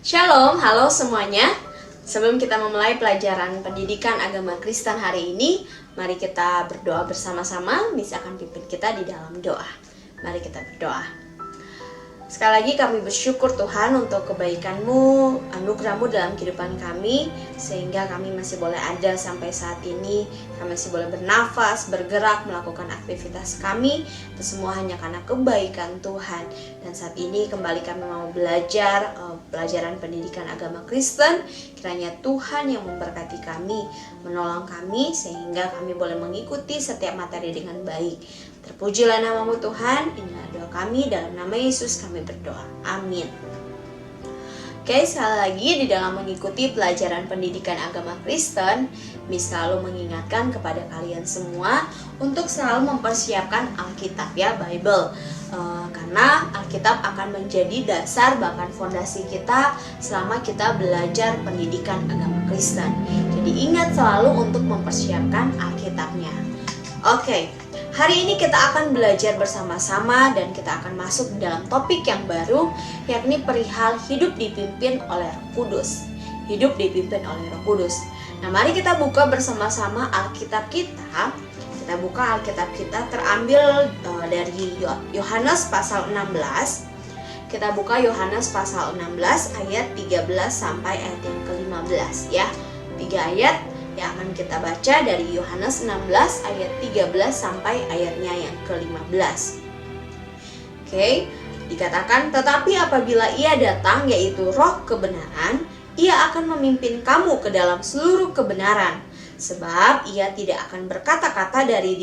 Shalom, halo semuanya. Sebelum kita memulai pelajaran pendidikan agama Kristen hari ini, mari kita berdoa bersama-sama. Misa akan pimpin kita di dalam doa. Mari kita berdoa. Sekali lagi kami bersyukur Tuhan untuk kebaikan-Mu, anugerah-Mu dalam kehidupan kami, sehingga kami masih boleh ada sampai saat ini. Kami masih boleh bernafas, bergerak, melakukan aktivitas kami. Itu semua hanya karena kebaikan Tuhan. Dan saat ini kembali kami mau belajar pelajaran pendidikan agama Kristen. Kiranya Tuhan yang memberkati kami, menolong kami, sehingga kami boleh mengikuti setiap materi dengan baik. Terpujilah nama-Mu Tuhan, inilah doa kami, dalam nama Yesus kami berdoa, amin. Oke, sekali lagi di dalam mengikuti pelajaran pendidikan agama Kristen, Miss selalu mengingatkan kepada kalian semua untuk selalu mempersiapkan Alkitab ya, Bible. Karena Alkitab akan menjadi dasar bahkan fondasi kita selama kita belajar pendidikan agama Kristen. Jadi ingat selalu untuk mempersiapkan Alkitabnya. Oke. Hari ini kita akan belajar bersama-sama dan kita akan masuk dalam topik yang baru, yakni perihal hidup dipimpin oleh Roh Kudus. Hidup dipimpin oleh Roh Kudus. Nah, mari kita buka bersama-sama Alkitab kita. Kita buka Alkitab kita terambil dari Yohanes pasal 16. Kita buka Yohanes pasal 16 ayat 13 sampai ayat yang ke-15 ya. 3 ayat yang akan kita baca dari Yohanes 16 ayat 13 sampai ayatnya yang ke-15. Oke, dikatakan, tetapi apabila ia datang, yaitu Roh kebenaran, ia akan memimpin kamu ke dalam seluruh kebenaran. Sebab ia tidak akan berkata-kata dari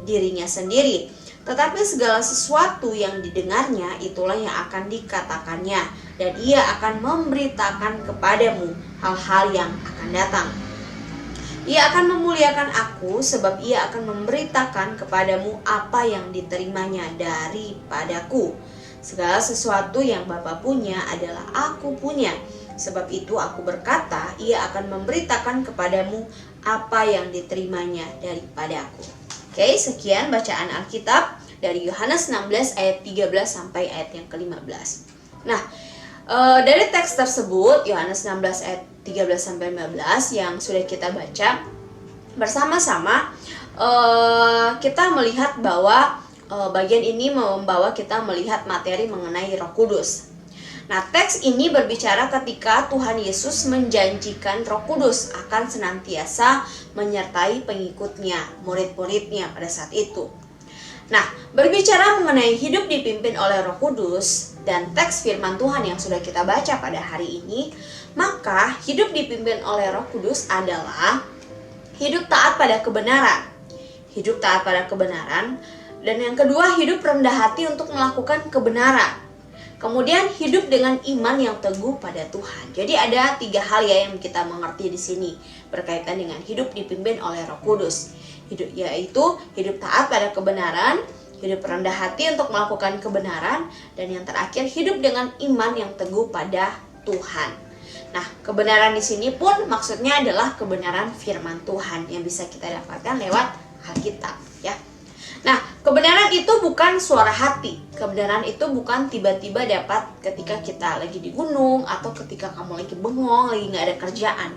dirinya sendiri, tetapi segala sesuatu yang didengarnya itulah yang akan dikatakannya, dan ia akan memberitakan kepadamu hal-hal yang akan datang. Ia akan memuliakan aku, sebab ia akan memberitakan kepadamu apa yang diterimanya daripadaku. Segala sesuatu yang Bapa punya adalah aku punya. Sebab itu aku berkata, ia akan memberitakan kepadamu apa yang diterimanya daripadaku. Oke, sekian bacaan Alkitab dari Yohanes 16 ayat 13 sampai ayat yang ke-15. Nah, dari teks tersebut, Yohanes 16 ayat 13 sampai 15 yang sudah kita baca bersama-sama, kita melihat bahwa bagian ini membawa kita melihat materi mengenai Roh Kudus. Nah, teks ini berbicara ketika Tuhan Yesus menjanjikan Roh Kudus akan senantiasa menyertai pengikutnya, murid-muridnya pada saat itu. Nah, berbicara mengenai hidup dipimpin oleh Roh Kudus dan teks firman Tuhan yang sudah kita baca pada hari ini, maka hidup dipimpin oleh Roh Kudus adalah hidup taat pada kebenaran. Hidup taat pada kebenaran. Dan yang kedua, hidup rendah hati untuk melakukan kebenaran. Kemudian hidup dengan iman yang teguh pada Tuhan. Jadi ada 3 hal ya yang kita mengerti di sini berkaitan dengan hidup dipimpin oleh Roh Kudus. Yaitu hidup taat pada kebenaran, hidup rendah hati untuk melakukan kebenaran, dan yang terakhir hidup dengan iman yang teguh pada Tuhan. Nah, kebenaran di sini pun maksudnya adalah kebenaran firman Tuhan yang bisa kita dapatkan lewat Alkitab ya. Nah, kebenaran itu bukan suara hati. Kebenaran itu bukan tiba-tiba dapat ketika kita lagi di gunung atau ketika kamu lagi bengong, lagi nggak ada kerjaan.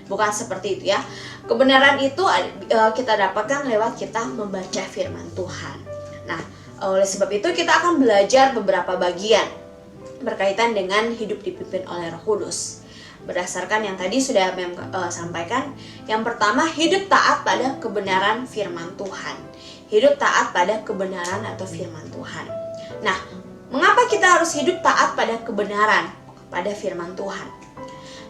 Bukan seperti itu ya. Kebenaran itu kita dapatkan lewat kita membaca firman Tuhan. Nah, oleh sebab itu kita akan belajar beberapa bagian berkaitan dengan hidup dipimpin oleh Roh Kudus. Berdasarkan yang tadi sudah sampaikan, yang pertama hidup taat pada kebenaran firman Tuhan. Hidup taat pada kebenaran atau firman Tuhan. Nah, mengapa kita harus hidup taat pada kebenaran, pada firman Tuhan?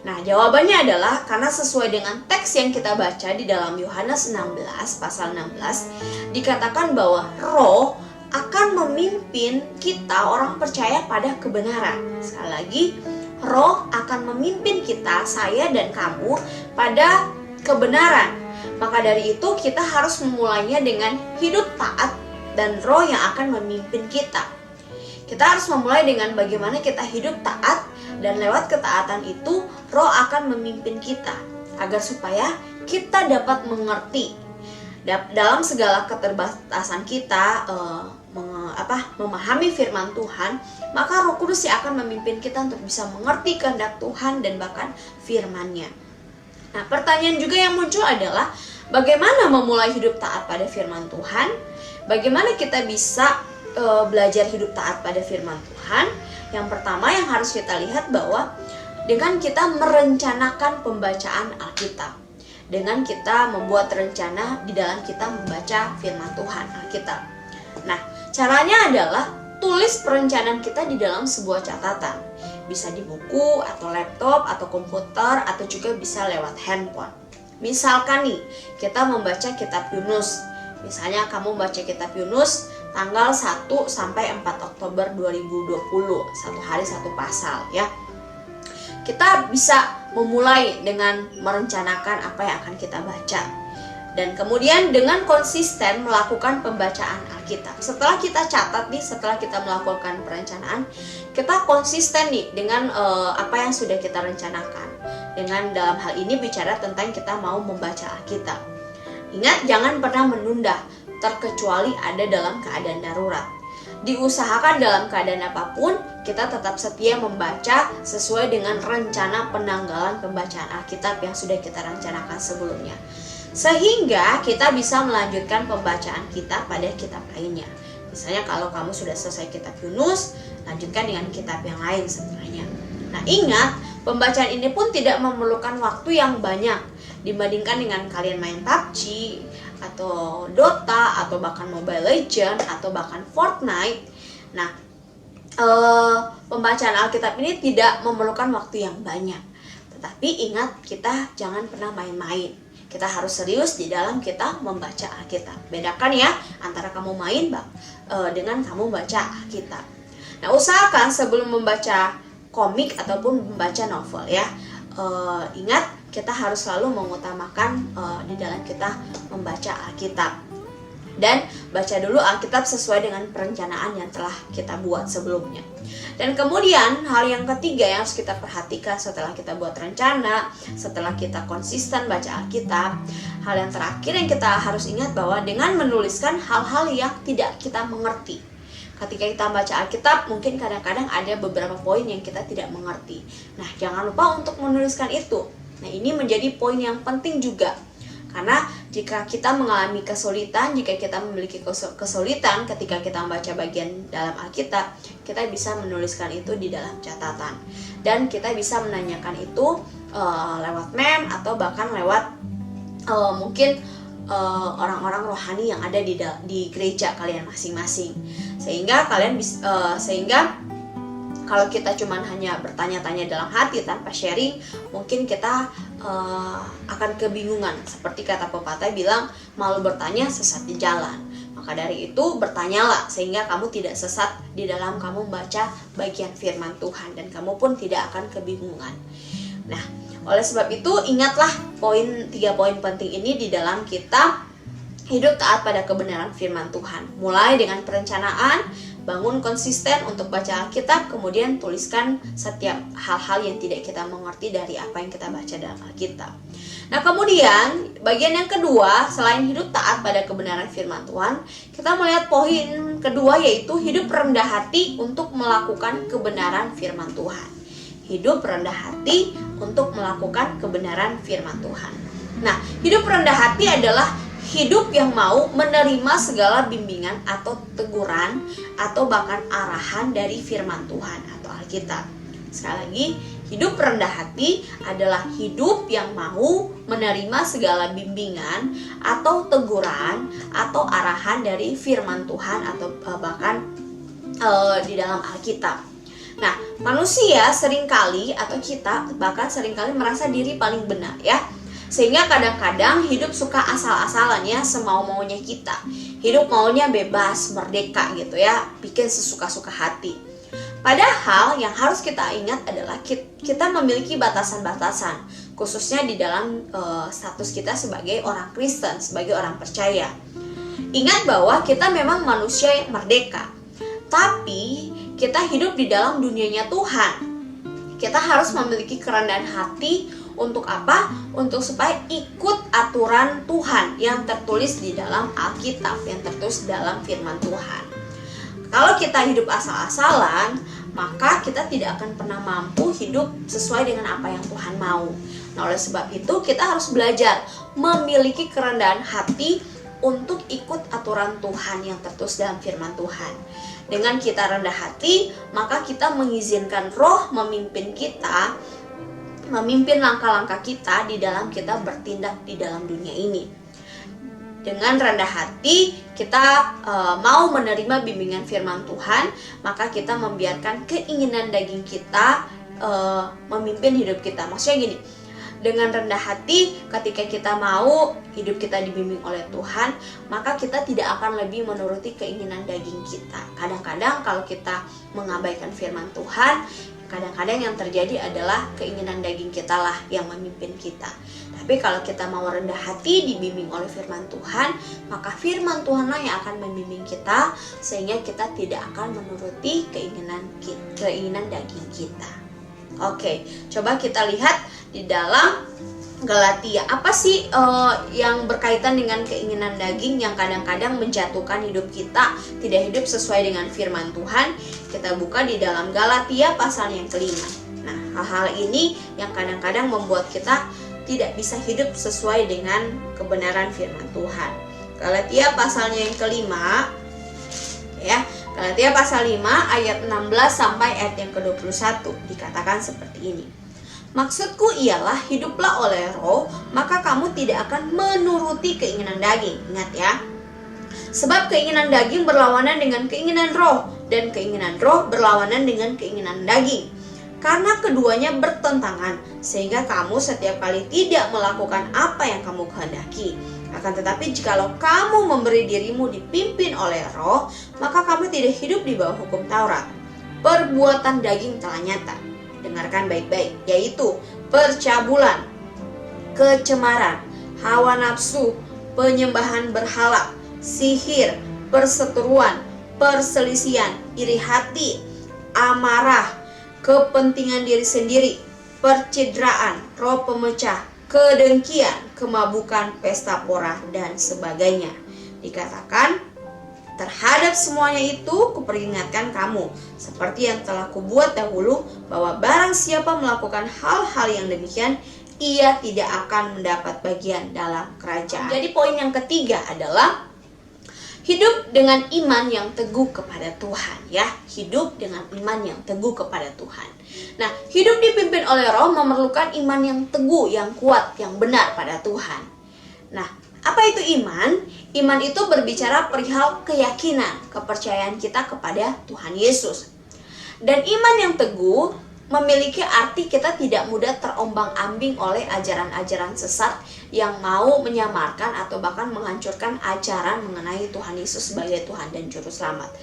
Nah, jawabannya adalah karena sesuai dengan teks yang kita baca di dalam Yohanes 16, pasal 16, dikatakan bahwa Roh akan memimpin kita orang percaya pada kebenaran. Sekali lagi, Roh akan memimpin kita, saya dan kamu, pada kebenaran. Maka dari itu kita harus memulainya dengan hidup taat dan Roh yang akan memimpin kita. Kita harus memulai dengan bagaimana kita hidup taat, dan lewat ketaatan itu Roh akan memimpin kita agar supaya kita dapat mengerti dalam segala keterbatasan kita, memahami firman Tuhan, maka Roh Kudus yang akan memimpin kita untuk bisa mengerti kehendak Tuhan dan bahkan firman-Nya. Nah, pertanyaan juga yang muncul adalah bagaimana memulai hidup taat pada firman Tuhan? Bagaimana kita bisa belajar hidup taat pada firman Tuhan? Yang pertama yang harus kita lihat bahwa dengan kita merencanakan pembacaan Alkitab, dengan kita membuat rencana di dalam kita membaca firman Tuhan Alkitab. Nah, caranya adalah tulis perencanaan kita di dalam sebuah catatan. Bisa di buku atau laptop atau komputer atau juga bisa lewat handphone. Misalkan nih, kita membaca kitab Yunus. Misalnya kamu baca kitab Yunus tanggal 1 sampai 4 Oktober 2020, satu hari satu pasal ya. Kita bisa memulai dengan merencanakan apa yang akan kita baca. Dan kemudian dengan konsisten melakukan pembacaan Alkitab. Setelah kita catat nih, setelah kita melakukan perencanaan, kita konsisten nih dengan apa yang sudah kita rencanakan. Dengan dalam hal ini bicara tentang kita mau membaca Alkitab. Ingat, jangan pernah menunda, terkecuali ada dalam keadaan darurat. Diusahakan dalam keadaan apapun, kita tetap setia membaca sesuai dengan rencana penanggalan pembacaan Alkitab yang sudah kita rencanakan sebelumnya. Sehingga kita bisa melanjutkan pembacaan kita pada kitab lainnya. Misalnya kalau kamu sudah selesai kitab Yunus, lanjutkan dengan kitab yang lain setelahnya. Nah, ingat, pembacaan ini pun tidak memerlukan waktu yang banyak dibandingkan dengan kalian main PUBG atau Dota atau bahkan Mobile Legends atau bahkan Fortnite. Nah, pembacaan Alkitab ini tidak memerlukan waktu yang banyak. Tetapi ingat, kita jangan pernah main-main. Kita harus serius di dalam kita membaca Alkitab. Bedakan ya antara kamu main dengan kamu baca Alkitab. Nah, usahakan sebelum membaca komik ataupun membaca novel ya, ingat kita harus selalu mengutamakan di dalam kita membaca Alkitab. Dan baca dulu Alkitab sesuai dengan perencanaan yang telah kita buat sebelumnya. Dan kemudian hal yang ketiga yang harus kita perhatikan setelah kita buat rencana, setelah kita konsisten baca Alkitab, hal yang terakhir yang kita harus ingat bahwa dengan menuliskan hal-hal yang tidak kita mengerti. Ketika kita baca Alkitab, mungkin kadang-kadang ada beberapa poin yang kita tidak mengerti. Nah, jangan lupa untuk menuliskan itu. Nah, ini menjadi poin yang penting juga. Karena jika kita mengalami kesulitan, jika kita memiliki kesulitan ketika kita membaca bagian dalam Alkitab, kita bisa menuliskan itu di dalam catatan. Dan kita bisa menanyakan itu lewat meme atau bahkan lewat mungkin orang-orang rohani yang ada di gereja kalian masing-masing. Sehingga kalau kita cuma hanya bertanya-tanya dalam hati tanpa sharing, mungkin kita akan kebingungan. Seperti kata pepatah bilang, malu bertanya sesat di jalan. Maka dari itu bertanyalah sehingga kamu tidak sesat di dalam kamu membaca bagian firman Tuhan dan kamu pun tidak akan kebingungan. Nah, oleh sebab itu ingatlah 3 poin penting ini di dalam kita hidup taat pada kebenaran firman Tuhan. Mulai dengan perencanaan, bangun konsisten untuk baca Alkitab, kemudian tuliskan setiap hal-hal yang tidak kita mengerti dari apa yang kita baca dalam Alkitab. Nah, kemudian bagian yang kedua, selain hidup taat pada kebenaran firman Tuhan, kita melihat poin kedua yaitu hidup rendah hati untuk melakukan kebenaran firman Tuhan. Hidup rendah hati untuk melakukan kebenaran firman Tuhan. Nah, hidup rendah hati adalah hidup yang mau menerima segala bimbingan atau teguran atau bahkan arahan dari firman Tuhan atau Alkitab. Sekali lagi, hidup rendah hati adalah hidup yang mau menerima segala bimbingan atau teguran atau arahan dari firman Tuhan atau bahkan di dalam Alkitab. Nah, manusia seringkali atau kita bahkan seringkali merasa diri paling benar ya. Sehingga kadang-kadang hidup suka asal-asalannya semau-maunya kita. Hidup maunya bebas, merdeka gitu ya, bikin sesuka-suka hati. Padahal yang harus kita ingat adalah kita memiliki batasan-batasan, khususnya di dalam status kita sebagai orang Kristen, sebagai orang percaya. Ingat bahwa kita memang manusia yang merdeka, tapi kita hidup di dalam dunianya Tuhan. Kita harus memiliki kerendahan hati. Untuk apa? Untuk supaya ikut aturan Tuhan yang tertulis di dalam Alkitab, yang tertulis dalam firman Tuhan. Kalau kita hidup asal-asalan, maka kita tidak akan pernah mampu hidup sesuai dengan apa yang Tuhan mau. Nah, oleh sebab itu kita harus belajar memiliki kerendahan hati untuk ikut aturan Tuhan yang tertulis dalam firman Tuhan. Dengan kita rendah hati, maka kita mengizinkan Roh memimpin kita, memimpin langkah-langkah kita di dalam kita bertindak di dalam dunia ini. Dengan rendah hati kita mau menerima bimbingan firman Tuhan, maka kita membiarkan keinginan daging kita memimpin hidup kita. Maksudnya gini, dengan rendah hati ketika kita mau hidup kita dibimbing oleh Tuhan, maka kita tidak akan lebih menuruti keinginan daging kita. Kadang-kadang kalau kita mengabaikan firman Tuhan, kadang-kadang yang terjadi adalah keinginan daging kita lah yang memimpin kita. Tapi kalau kita mau rendah hati dibimbing oleh firman Tuhan, maka firman Tuhanlah yang akan membimbing kita sehingga kita tidak akan menuruti keinginan daging kita. Oke, coba kita lihat di dalam Galatia. Apa sih yang berkaitan dengan keinginan daging yang kadang-kadang menjatuhkan hidup kita, tidak hidup sesuai dengan firman Tuhan? Kita buka di dalam Galatia pasal yang kelima. Nah, hal-hal ini yang kadang-kadang membuat kita tidak bisa hidup sesuai dengan kebenaran firman Tuhan. Galatia pasalnya yang kelima, ya. Galatia pasal 5 ayat 16 sampai ayat yang ke-21 dikatakan seperti ini. Maksudku ialah hiduplah oleh Roh, maka kamu tidak akan menuruti keinginan daging. Ingat ya. Sebab keinginan daging berlawanan dengan keinginan Roh, dan keinginan Roh berlawanan dengan keinginan daging. Karena keduanya bertentangan, sehingga kamu setiap kali tidak melakukan apa yang kamu kehendaki. Akan tetapi jikalau kamu memberi dirimu dipimpin oleh Roh, maka kamu tidak hidup di bawah hukum Taurat. Perbuatan daging telah nyata. Dengarkan baik-baik, yaitu percabulan, kecemaran, hawa nafsu, penyembahan berhala, sihir, perseteruan, perselisihan, iri hati, amarah, kepentingan diri sendiri, percidraan, roh pemecah, kedengkian, kemabukan, pesta pora, dan sebagainya. Dikatakan, terhadap semuanya itu kuperingatkan kamu, seperti yang telah kubuat dahulu, bahwa barang siapa melakukan hal-hal yang demikian, ia tidak akan mendapat bagian dalam kerajaan. Jadi poin yang ketiga adalah hidup dengan iman yang teguh kepada Tuhan, ya. Hidup dengan iman yang teguh kepada Tuhan. Nah, hidup dipimpin oleh Roh memerlukan iman yang teguh, yang kuat, yang benar pada Tuhan. Nah, apa itu iman? Iman itu berbicara perihal keyakinan, kepercayaan kita kepada Tuhan Yesus. Dan iman yang teguh memiliki arti kita tidak mudah terombang-ambing oleh ajaran-ajaran sesat yang mau menyamarkan atau bahkan menghancurkan ajaran mengenai Tuhan Yesus sebagai Tuhan dan Juru Selamat.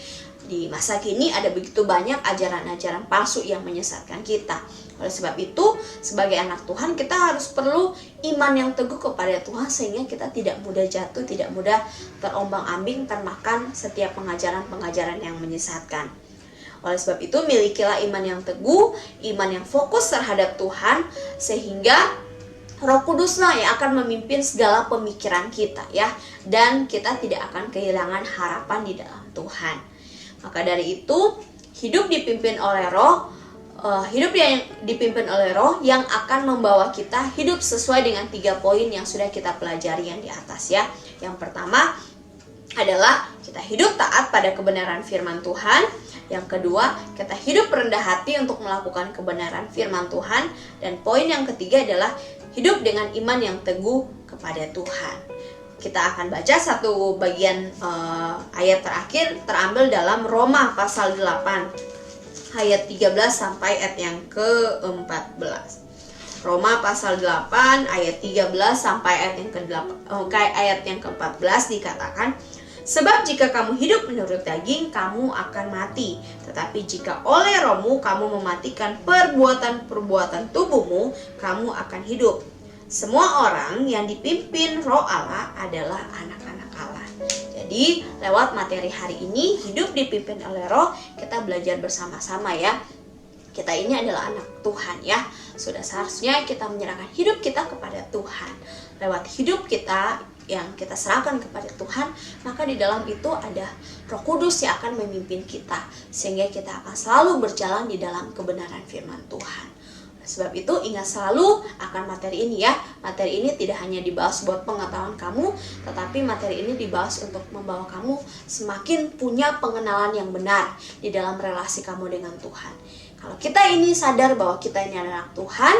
Di masa kini ada begitu banyak ajaran-ajaran palsu yang menyesatkan kita. Oleh sebab itu, sebagai anak Tuhan kita harus perlu iman yang teguh kepada Tuhan sehingga kita tidak mudah jatuh, tidak mudah terombang-ambing termakan setiap pengajaran-pengajaran yang menyesatkan. Oleh sebab itu, milikilah iman yang teguh, iman yang fokus terhadap Tuhan, sehingga Roh Kuduslah yang akan memimpin segala pemikiran kita, ya, dan kita tidak akan kehilangan harapan di dalam Tuhan. Maka dari itu, hidup dipimpin oleh Roh, hidup yang dipimpin oleh Roh yang akan membawa kita hidup sesuai dengan 3 poin yang sudah kita pelajari yang di atas, ya. Yang pertama adalah kita hidup taat pada kebenaran firman Tuhan. Yang kedua, kita hidup rendah hati untuk melakukan kebenaran firman Tuhan. Dan poin yang ketiga adalah hidup dengan iman yang teguh kepada Tuhan. Kita akan baca satu bagian ayat terakhir terambil dalam Roma pasal 8 ayat 13 sampai ayat yang ke-14. Roma pasal 8 ayat 13 sampai ayat yang ke-14 dikatakan, sebab jika kamu hidup menurut daging, kamu akan mati. Tetapi jika oleh Roh-Mu kamu mematikan perbuatan-perbuatan tubuhmu, kamu akan hidup. Semua orang yang dipimpin Roh Allah adalah anak-anak Allah. Jadi lewat materi hari ini, hidup dipimpin oleh Roh, kita belajar bersama-sama, ya. Kita ini adalah anak Tuhan, ya. Sudah seharusnya kita menyerahkan hidup kita kepada Tuhan. Lewat hidup kita yang kita serahkan kepada Tuhan, maka di dalam itu ada Roh Kudus yang akan memimpin kita, sehingga kita akan selalu berjalan di dalam kebenaran firman Tuhan. Sebab itu ingat selalu akan materi ini ya. Materi ini tidak hanya dibahas buat pengetahuan kamu, tetapi materi ini dibahas untuk membawa kamu semakin punya pengenalan yang benar di dalam relasi kamu dengan Tuhan. Kalau kita ini sadar bahwa kita ini adalah anak Tuhan,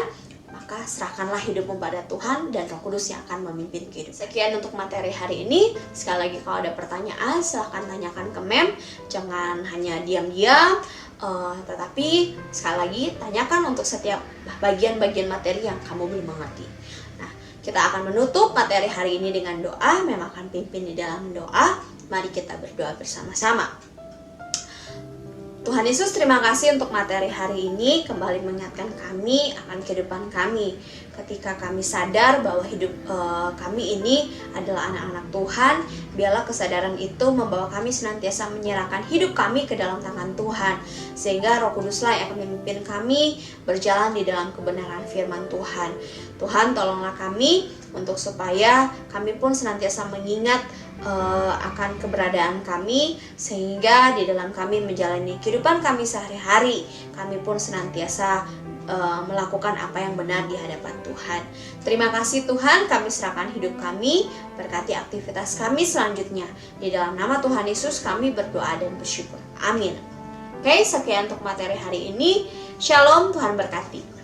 maka serahkanlah hidupmu pada Tuhan dan Roh Kudus yang akan memimpin kehidupan. Sekian untuk materi hari ini. Sekali lagi kalau ada pertanyaan silahkan tanyakan ke Mem. Jangan hanya diam-diam, tetapi sekali lagi tanyakan untuk setiap bagian-bagian materi yang kamu belum mengerti. Nah, kita akan menutup materi hari ini dengan doa. Mem akan pimpin di dalam doa. Mari kita berdoa bersama-sama. Tuhan Yesus, terima kasih untuk materi hari ini, kembali mengingatkan kami akan kehidupan kami. Ketika kami sadar bahwa hidup kami ini adalah anak-anak Tuhan, biarlah kesadaran itu membawa kami senantiasa menyerahkan hidup kami ke dalam tangan Tuhan, sehingga Roh Kuduslah yang akan memimpin kami berjalan di dalam kebenaran firman Tuhan. Tuhan, tolonglah kami untuk supaya kami pun senantiasa mengingat akan keberadaan kami, sehingga di dalam kami menjalani kehidupan kami sehari-hari, kami pun senantiasa melakukan apa yang benar di hadapan Tuhan. Terima kasih Tuhan, kami serahkan hidup kami, berkati aktivitas kami selanjutnya. Di dalam nama Tuhan Yesus kami berdoa dan bersyukur. Amin. Oke, sekian untuk materi hari ini. Shalom, Tuhan berkati.